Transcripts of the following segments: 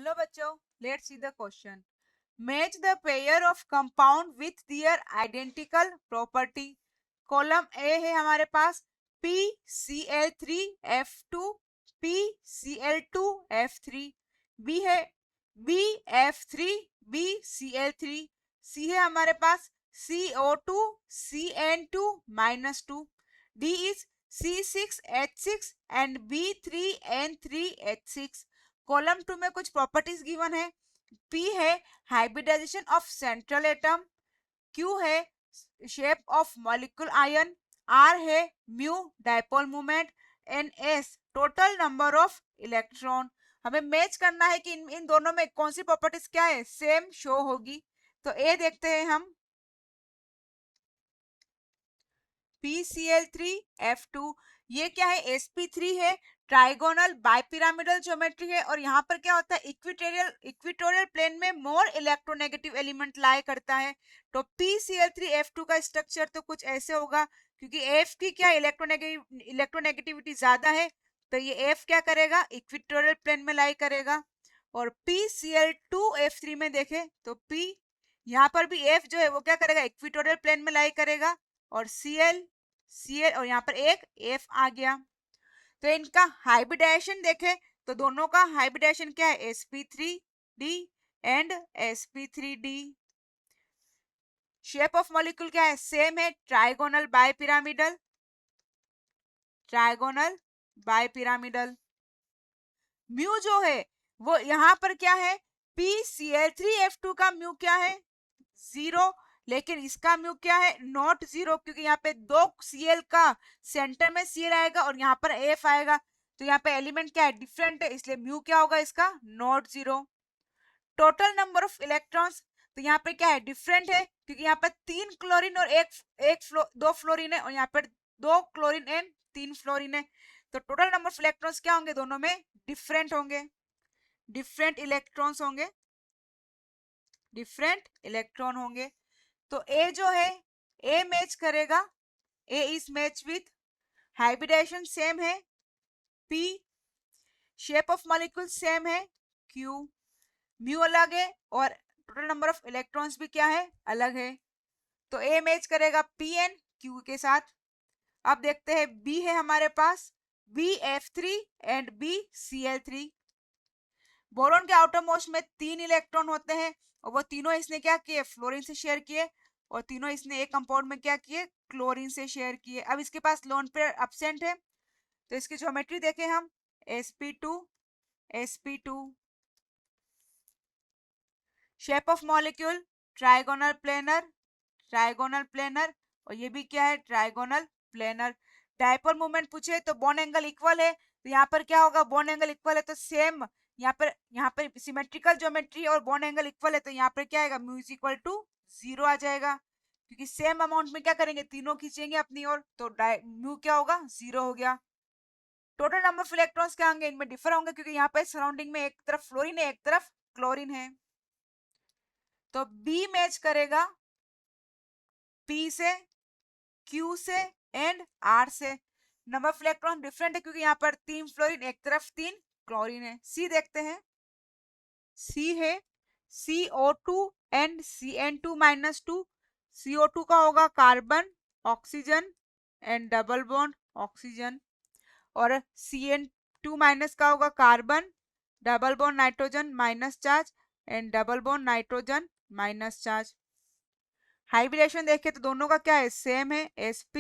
Hello बच्चों, let's see the question. Match the pair of compound with their identical property. Column A है हमारे पास PCl3F2 PCl2F3. B है BF3BCl3. C है हमारे पास CO2 CN2-2. D is C6H6 and B3N3H6. Column 2 में कुछ properties given है. P है hybridization of central atom. Q है shape of molecule ion. R है mu dipole moment. And S total number of electron. हमें मैच करना है कि इन दोनों में कौन सी प्रॉपर्टीज क्या है, सेम शो होगी. तो ए देखते हैं हम. PCl3F2 ये क्या है, sp3 है. ट्राइगोनल बाइपिरामिडल ज्योमेट्री है. और यहाँ पर क्या होता है, इक्वेटोरियल प्लेन में मोर इलेक्ट्रोनेगेटिव एलिमेंट लाई करता है. तो PCl3F2 का स्ट्रक्चर तो कुछ ऐसे होगा, क्योंकि F की क्या इलेक्ट्रोनेगेटिविटी ज्यादा है, तो ये F क्या करेगा, इक्वेटोरियल प्लेन में लाई करेगा. और PCl2F3 में देखें तो P यहाँ पर भी F जो है वो क्या करेगा, इक्वेटोरियल प्लेन में लाई करेगा. और Cl और यहाँ पर एक F आ गया. तो इनका हाइब्रिडाइजेशन देखें तो दोनों का हाइब्रिडाइजेशन क्या है, sp3d and sp3d. Shape of molecule क्या है, सेम है, ट्राइगोनल बाइपिरामिडल. म्यू जो है वो यहाँ पर क्या है, PCl3F2 का म्यू क्या है, 0. लेकिन इसका म्यू क्या है, नॉट 0, क्योंकि यहाँ पे दो Cl का सेंटर में Cl आएगा और यहाँ पर F आएगा. तो यहाँ पे एलिमेंट क्या है, डिफरेंट है, इसलिए म्यू क्या होगा इसका, not 0. Total number of electrons, तो यहाँ पे क्या है, डिफरेंट है, क्योंकि यहाँ पर 3 क्लोरीन और दो फ्लोरीन है, और यहाँ पर 2 क्लोरीन एंड 3 फ्लोरीन है. तो टोटल नंबर ऑफ इलेक्ट्रॉन्स क्या होंगे, दोनों में डिफरेंट होंगे, डिफरेंट इलेक्ट्रॉन्स होंगे, डिफरेंट इलेक्ट्रॉन होंगे. तो ए जो है, ए मैच करेगा, A is match with, hybridization same है P, shape of molecule same है Q, म्यू अलग है और टोटल नंबर ऑफ इलेक्ट्रॉन्स भी क्या है, अलग है. तो ए मैच करेगा Pn Q के साथ. अब देखते हैं बी है हमारे पास BF3 एंड BCl3. बोरॉन के आउटर मोस्ट में 3 इलेक्ट्रॉन होते हैं, और वो तीनों इसने क्या किए, फ्लोरीन से शेयर किए, और तीनों इसने एक कंपाउंड में क्या किए, क्लोरीन से शेयर किए. अब इसके पास लोन पेयर एब्सेंट है, तो इसकी ज्योमेट्री देखें हम, sp2 shape of molecule trigonal planar, और ये भी क्या है, ट्राइगोनल प्लेनर. डायपोल मोमेंट पूछे तो बॉन्ड एंगल इक्वल है, तो यहाँ पर क्या होगा, बॉन्ड एंगल इक्वल है तो सेम, यहाँ पर सिमेट्रिकल ज्योमेट्री और बॉन्ड एंगल इक्वल है, तो यहाँ पर क्या आएगा, म्यू इज इक्वल टू 0 आ जाएगा, क्योंकि सेम अमाउंट में क्या करेंगे, तीनों खींचेंगे अपनी ओर, तो म्यू क्या होगा, 0 हो गया. टोटल नंबर ऑफ इलेक्ट्रॉन्स क्या होंगे, इनमें डिफर होंगे, क्योंकि यहाँ पे सराउंडिंग में एक तरफ फ्लोरीन है, एक तरफ क्लोरीन है. तो बी मैच करेगा P से, Q से एंड R से. नंबर ऑफ इलेक्ट्रॉन डिफरेंट है, क्योंकि यहाँ पर 3 फ्लोरीन, एक तरफ 3 क्लोरीन है. सी देखते हैं, सी है CO2 एंड CN2-2. CO2 का होगा carbon oxygen and double bond oxygen, और CN2- का होगा carbon double bond nitrogen minus charge and double bond nitrogen minus charge. Hybridisation देखें तो दोनों का क्या है, सेम है, sp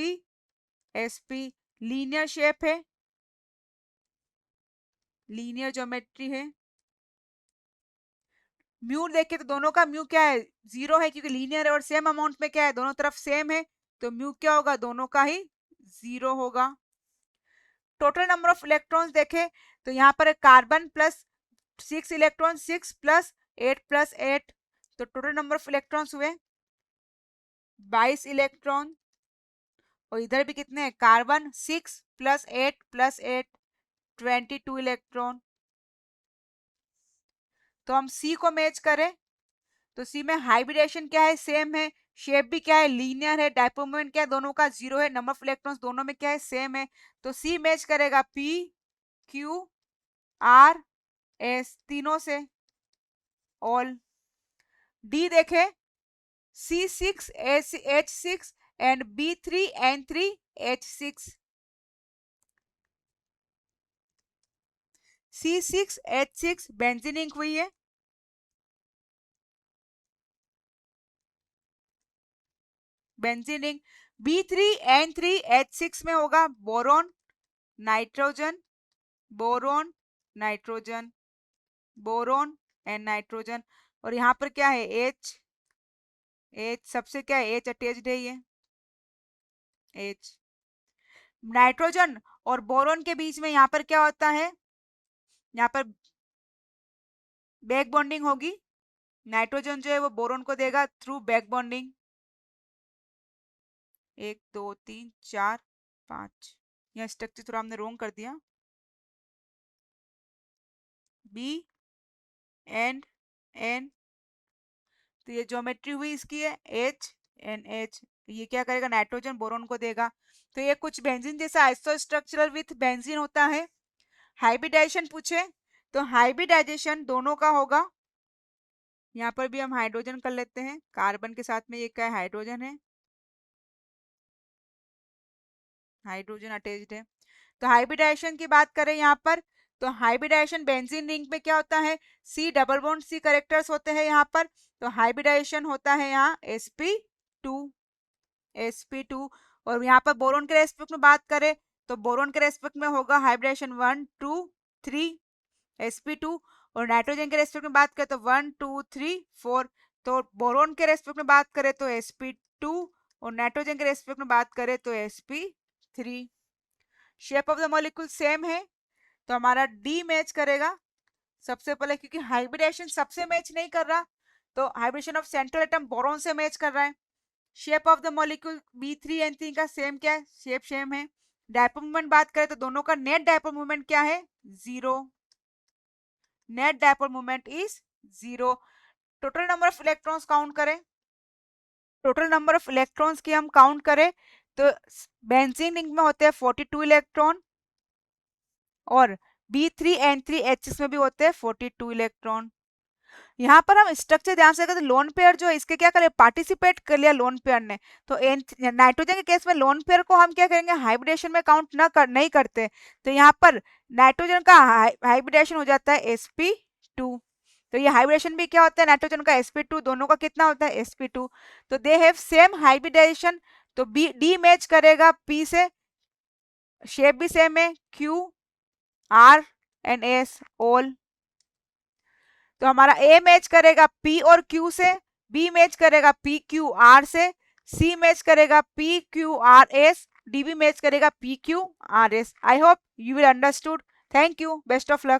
लीनियर शेप है, लीनियर ज्योमेट्री है. म्यू देखें तो दोनों का म्यू क्या है, 0 है, क्योंकि लीनियर है और सेम अमाउंट में क्या है, दोनों तरफ सेम है, तो म्यू क्या होगा, दोनों का ही 0 होगा. टोटल नंबर ऑफ इलेक्ट्रॉन्स देखें तो यहाँ पर कार्बन प्लस 6 इलेक्ट्रॉन, 6 + 8 + 8, तो टोटल नंबर ऑफ इलेक्ट्रॉन्स हुए 22 इलेक्ट्रॉन. और इधर भी कितने हैं, कार्बन 6 + 8 + 8, 22 इलेक्ट्रॉन. तो हम सी को मैच करें तो सी में हाइब्रिडेशन क्या है, सेम है, शेप भी क्या है, लीनियर है, डायपोल मोमेंट क्या है, दोनों का 0 है, नंबर ऑफ इलेक्ट्रॉन्स दोनों में क्या है, सेम है. तो सी मैच करेगा P, Q, R, S तीनों से. ऑल। डी देखे C6H6 and B3N3H6, C6H6 benzene ink हुई है। Benzene ink. B3N3H6 में होगा boron, nitrogen, boron, nitrogen, boron and nitrogen. और यहाँ पर क्या है H, सबसे क्या है H अटैच्ड है, ये H। नाइट्रोजन और बोरॉन के बीच में यहाँ पर क्या होता है, यहाँ पर बैक बॉन्डिंग होगी। नाइट्रोजन जो है वो बोरॉन को देगा थ्रू बैक बॉन्डिंग। 1 2 3 4 5, यह स्ट्रक्चर थोड़ा हमने रोंग कर दिया। बी एंड एन, तो ये ज्योमेट्री हुई इसकी है H एन H। ये क्या करेगा, नाइट्रोजन बोरॉन को देगा। तो ये कुछ बेंजीन जैसा आइसोस्ट्रक्चरल विथ बेंजीन होता है। हाइब्रिडाइजेशन पूछे तो हाइब्रिडाइजेशन दोनों का होगा। यहाँ पर भी हम हाइड्रोजन कर लेते हैं, कार्बन के साथ में ये क्या है, हाइड्रोजन है, हाइड्रोजन अटैच्ड है। तो हाइब्रिडाइजेशन की बात करें यहाँ पर, तो हाइब्रिडाइजेशन बेंजीन रिंग में क्या होता है, C double bond C characters होते हैं यहाँ पर। तो हाइब्रिडाइजेशन होता है यहाँ sp2। और यहाँ पर बोरॉन के रेस्पेक्ट में बात करें तो बोरॉन के रेस्पेक्ट में होगा हाइब्रिडाइजेशन 1 2 3 sp2। और नाइट्रोजन के रेस्पेक्ट में बात करें तो 1 2 3 4। तो बोरॉन के रेस्पेक्ट में बात करें तो sp2 और नाइट्रोजन के रेस्पेक्ट में बात करें तो sp3। Shape of the molecule same है, तो हमारा डी मैच करेगा सबसे पहले, क्योंकि हाइब्रिडेशन सबसे मैच नहीं कर रहा, तो hybridisation of central atom boron से मैच कर रहा है। Shape of the molecule B3N3 का सेम क्या है, शेप सेम है। डायपोल मूवमेंट बात करें तो दोनों का नेट डायपोल मूवमेंट क्या है, 0। Net dipole movement is 0। Total number of electrons count करें, टोटल नंबर ऑफ इलेक्ट्रॉन्स की हम काउंट करें तो बेंजीन रिंग में होते हैं 42 इलेक्ट्रॉन और B3N3H में भी होते हैं 42 इलेक्ट्रॉन। यहाँ पर हम स्ट्रक्चर ध्यान से तो लोन पेयर जो है इसके क्या करें, पार्टिसिपेट कर लिया लोन पेयर ने। तो नाइट्रोजन के केस में लोन पेयर को हम क्या करेंगे, हाइब्रिडेशन में काउंट नहीं करते। तो यहाँ पर नाइट्रोजन का हाइब्रिडेशन हो जाता है sp2। तो ये हाइब्रिडेशन भी क्या होता है, नाइट्रोजन का sp2, दोनों का कितना होता है sp2। तो दे हैव सेम हाइब्रिडाइजेशन, तो बी डी मैच करेगा p से, शेप भी सेम है q r and s all. तो हमारा A मैच करेगा P और Q से, B मैच करेगा P Q R से, C मैच करेगा P Q R S, D भी मैच करेगा P Q R S। I hope you will understood. Thank you, best of luck.